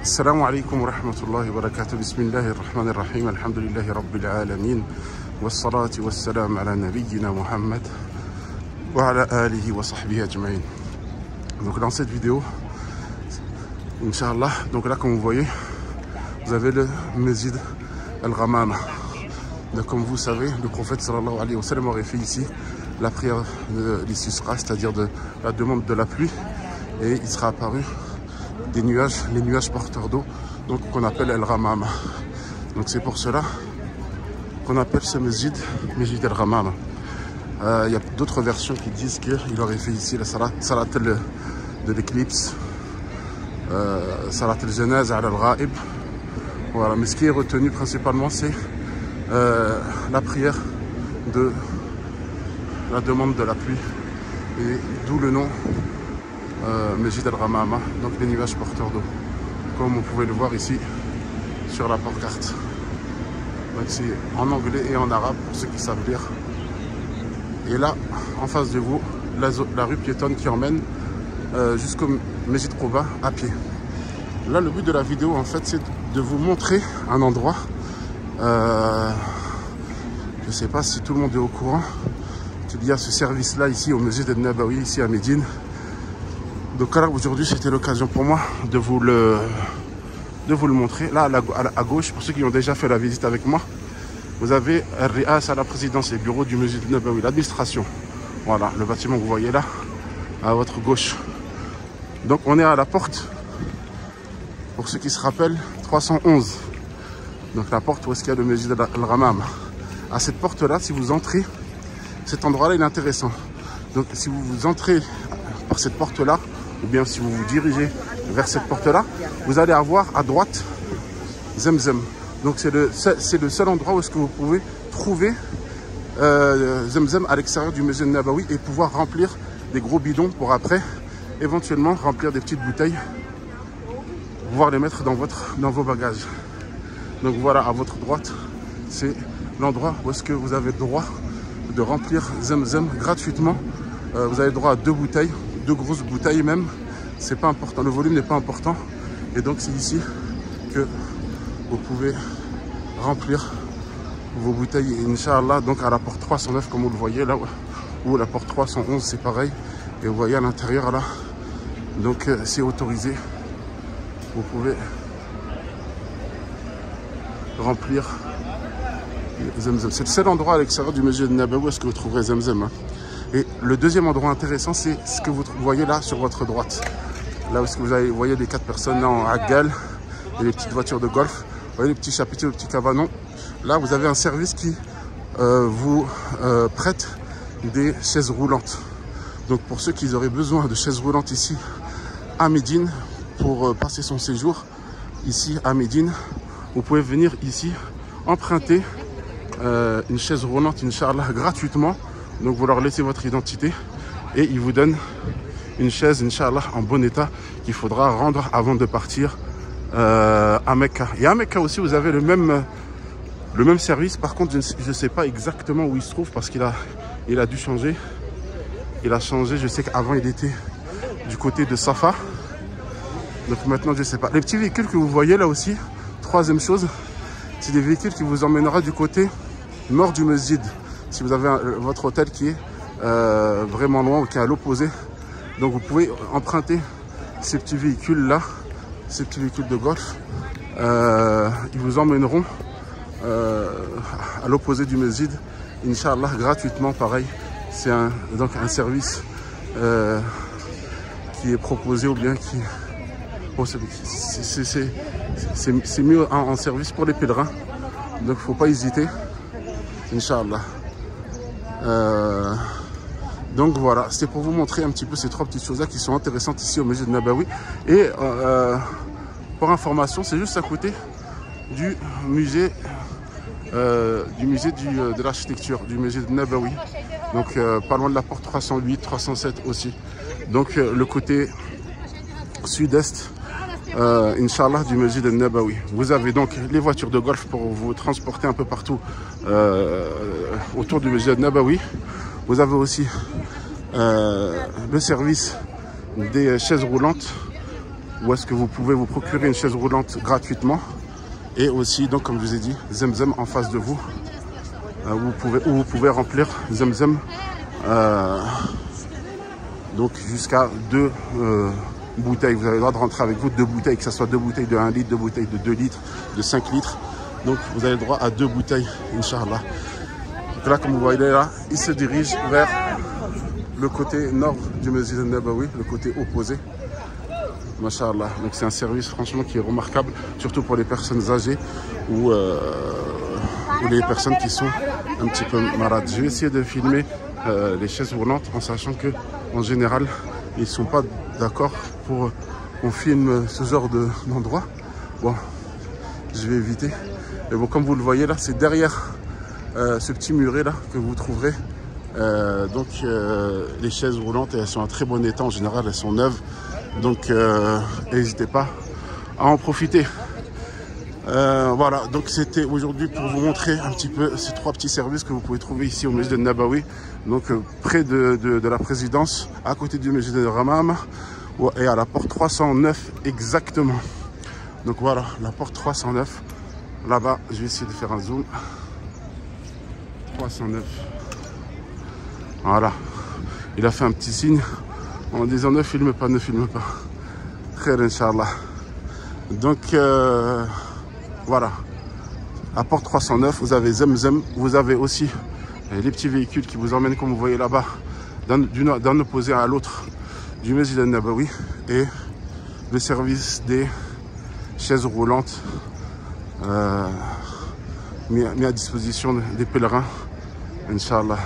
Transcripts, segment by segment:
السلام عليكم ورحمة الله وبركاته. بسم الله الرحمن الرحيم. الحمد لله رب العالمين والصلاة والسلام على نبينا Muhammad وعلى آله وصحبه أجمعين. Donc dans cette vidéo, Inch'Allah, donc là comme vous voyez, vous avez le Masjid Al-Ghamama. Donc comme vous savez, le prophète sallallahu alayhi wa sallam aurait fait ici la prière de l'istisqa, c'est-à-dire de la demande de la pluie, et il sera apparu des nuages, les nuages porteurs d'eau, donc qu'on appelle Al-Ghamama. Donc c'est pour cela qu'on appelle ce Masjid Al-Ghamama. Il y a d'autres versions qui disent qu'il aurait fait ici la salat de l'éclipse, salat al-janaz al-ghaib. Voilà, mais ce qui est retenu principalement, c'est la prière de la demande de la pluie, et d'où le nom Masjid Al-Ghamama, donc les nuages porteurs d'eau, comme vous pouvez le voir ici sur la pancarte. Donc c'est en anglais et en arabe pour ceux qui savent lire. Et là, en face de vous, la rue piétonne qui emmène jusqu'au Masjid Quba à pied. Là, le but de la vidéo, en fait, c'est de vous montrer un endroit. Je ne sais pas si tout le monde est au courant qu'il y a ce service-là ici au Masjid Al-Nabawi, ici à Médine. Donc là, aujourd'hui, c'était l'occasion pour moi de vous le montrer. Là, à gauche, pour ceux qui ont déjà fait la visite avec moi, vous avez Al-Ri'as à la présidence, les bureaux du Masjid Al-Nabawi, l'administration. Voilà, le bâtiment que vous voyez là, à votre gauche. Donc on est à la porte, pour ceux qui se rappellent, 311. Donc la porte où est-ce qu'il y a le Masjid Al-Ghamama. À cette porte-là, si vous entrez, cet endroit-là, il est intéressant. Donc si vous entrez par cette porte-là, ou bien si vous vous dirigez vers cette porte-là, vous allez avoir à droite Zemzem. Donc c'est le seul endroit où est-ce que vous pouvez trouver Zemzem à l'extérieur du Masjid Nabawi, et pouvoir remplir des gros bidons pour après éventuellement remplir des petites bouteilles, pouvoir les mettre dans vos bagages. Donc voilà, à votre droite, c'est l'endroit où est-ce que vous avez le droit de remplir Zemzem gratuitement. Vous avez le droit à 2 bouteilles, 2 grosses bouteilles même. C'est pas important, le volume n'est pas important. Et donc c'est ici que vous pouvez remplir vos bouteilles, Inch'Allah. Donc à la porte 309, comme vous le voyez là, ou la porte 311, c'est pareil. Et vous voyez à l'intérieur là, donc c'est autorisé. Vous pouvez remplir Zemzem. C'est le seul endroit à l'extérieur du Masjid Nabawi où est-ce que vous trouverez Zemzem. Et le deuxième endroit intéressant, c'est ce que vous voyez là sur votre droite. Là où est-ce que vous voyez les 4 personnes là en Aggal et les petites voitures de golf. Vous voyez les petits chapiteaux, les petits cabanons. Là, vous avez un service qui vous prête des chaises roulantes. Donc pour ceux qui auraient besoin de chaises roulantes ici à Médine, pour passer son séjour ici à Médine, vous pouvez venir ici emprunter une chaise roulante, Inch'Allah, gratuitement. Donc vous leur laissez votre identité et ils vous donnent une chaise, Inch'Allah, en bon état, qu'il faudra rendre avant de partir à Mecca. Et à Mecca aussi, vous avez le même service. Par contre, je ne sais pas exactement où il se trouve, parce qu'il a dû changer. Il a changé, je sais qu'avant il était du côté de Safa. Donc maintenant, je ne sais pas. Les petits véhicules que vous voyez là aussi, troisième chose, c'est des véhicules qui vous emmènera du côté nord du Masjid. Si vous avez votre hôtel qui est vraiment loin ou qui est à l'opposé, donc vous pouvez emprunter ces petits véhicules là, ces petits véhicules de golf. Ils vous emmèneront à l'opposé du Masjid, Inch'Allah, gratuitement. Pareil, c'est donc un service qui est proposé, ou bien qui... Bon, c'est mieux en service pour les pèlerins. Donc il ne faut pas hésiter, Inch'Allah. Donc voilà, c'était pour vous montrer un petit peu ces 3 petites choses là qui sont intéressantes ici au Masjid Nabawi. Et pour information, c'est juste à côté du musée de l'architecture du Masjid Nabawi. Donc pas loin de la porte 308, 307 aussi. Donc le côté sud-est, Inch'Allah, du Masjid Al-Nabawi. Vous avez donc les voitures de golf pour vous transporter un peu partout autour du Masjid Al-Nabawi. Vous avez aussi le service des chaises roulantes où est-ce que vous pouvez vous procurer une chaise roulante gratuitement. Et aussi, donc, comme je vous ai dit, Zemzem en face de vous, où vous pouvez remplir Zemzem donc jusqu'à 2 bouteilles. Vous avez le droit de rentrer avec vous 2 bouteilles, que ce soit 2 bouteilles de 1 litre, 2 bouteilles de 2 litres, de 5 litres. Donc vous avez le droit à 2 bouteilles, Inch'Allah. Donc là, comme vous voyez là, il se dirige vers le côté nord du Masjid al-Nabawi, le côté opposé. Masha'Allah. Donc c'est un service franchement qui est remarquable, surtout pour les personnes âgées ou les personnes qui sont un petit peu malades. Je vais essayer de filmer les chaises roulantes en sachant que en général ils ne sont pas d'accord pour qu'on filme ce genre d'endroit. Bon, je vais éviter. Mais bon, comme vous le voyez là, c'est derrière ce petit muret là que vous trouverez les chaises roulantes, et elles sont en très bon état en général, elles sont neuves. Donc n'hésitez pas à en profiter. Voilà, donc c'était aujourd'hui pour vous montrer un petit peu ces 3 petits services que vous pouvez trouver ici au Masjid al-Nabawi, donc près de la présidence, à côté du Masjid al-Hammam, et à la porte 309 exactement. Donc voilà, la porte 309, là-bas, je vais essayer de faire un zoom. 309. Voilà, il a fait un petit signe en disant ne filme pas, ne filme pas. Khair, Inch'Allah. Donc voilà, à porte 309, vous avez Zemzem, vous avez aussi les petits véhicules qui vous emmènent, comme vous voyez là-bas, d'un opposé à l'autre du Masjid al-Nabawi, et le service des chaises roulantes mis à disposition des pèlerins, Inch'Allah.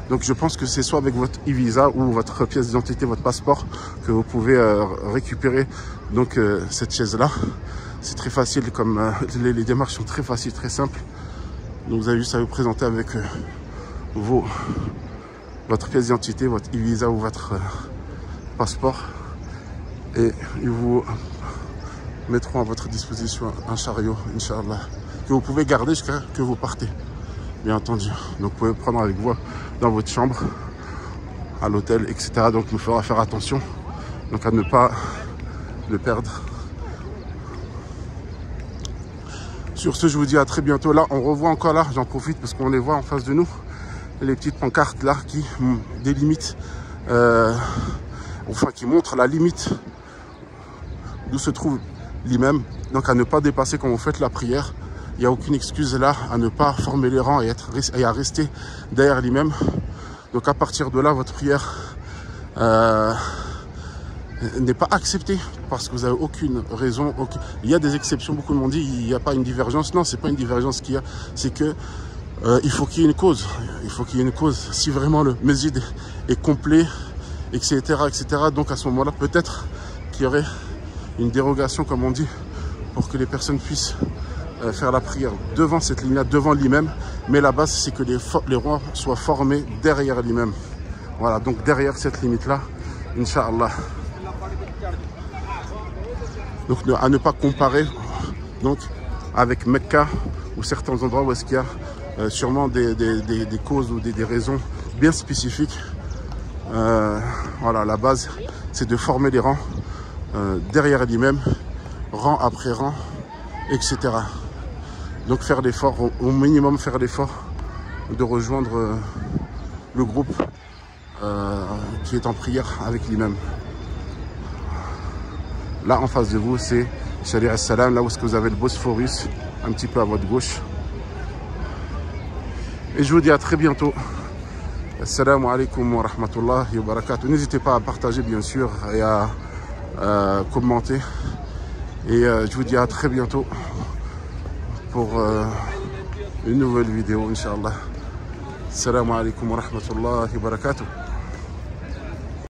Donc je pense que c'est soit avec votre e-visa ou votre pièce d'identité, votre passeport, que vous pouvez récupérer donc cette chaise-là. C'est très facile, comme les démarches sont très faciles, très simples. Donc vous avez juste à vous présenter avec votre pièce d'identité, votre e-visa ou votre passeport, et ils vous mettront à votre disposition un chariot, Inch'Allah, que vous pouvez garder jusqu'à ce que vous partez, bien entendu. Donc vous pouvez prendre avec vous dans votre chambre, à l'hôtel, etc. Donc il faudra faire attention donc à ne pas le perdre. Sur ce, je vous dis à très bientôt. Là, on revoit encore là, j'en profite parce qu'on les voit en face de nous, les petites pancartes là qui délimitent, enfin qui montrent la limite d'où se trouve l'imam. Donc à ne pas dépasser quand vous faites la prière. Il n'y a aucune excuse là à ne pas former les rangs et à rester derrière l'imam. Donc à partir de là, votre prière n'est pas acceptée parce que vous n'avez aucune raison. Il y a des exceptions, beaucoup m'ont dit il n'y a pas une divergence. Non, c'est pas une divergence qu'il y a, c'est que il faut qu'il y ait une cause. Il faut qu'il y ait une cause. Si vraiment le masjid est complet, etc., etc., donc à ce moment-là, peut-être qu'il y aurait une dérogation, comme on dit, pour que les personnes puissent faire la prière devant cette ligne-là, devant l'imam. Mais la base, c'est que les rangs soient formés derrière l'imam. Voilà, donc derrière cette limite-là, Inch'Allah. Donc à ne pas comparer donc, avec Mecca ou certains endroits où est-ce qu'il y a sûrement des causes ou des raisons bien spécifiques. Voilà, la base, c'est de former les rangs derrière l'imam, rang après rang, etc. Donc faire l'effort, au minimum faire l'effort de rejoindre le groupe qui est en prière avec l'imam. Là en face de vous, c'est Sharia al-Salam, là où est-ce que vous avez le Bosphorus, un petit peu à votre gauche. Et je vous dis à très bientôt. Assalamu alaikum wa rahmatullahi wa barakatuh. N'hésitez pas à partager bien sûr et à commenter. Et je vous dis à très bientôt pour une nouvelle vidéo, Inch'Allah. Assalamu alaikum wa rahmatullahi wa barakatuh.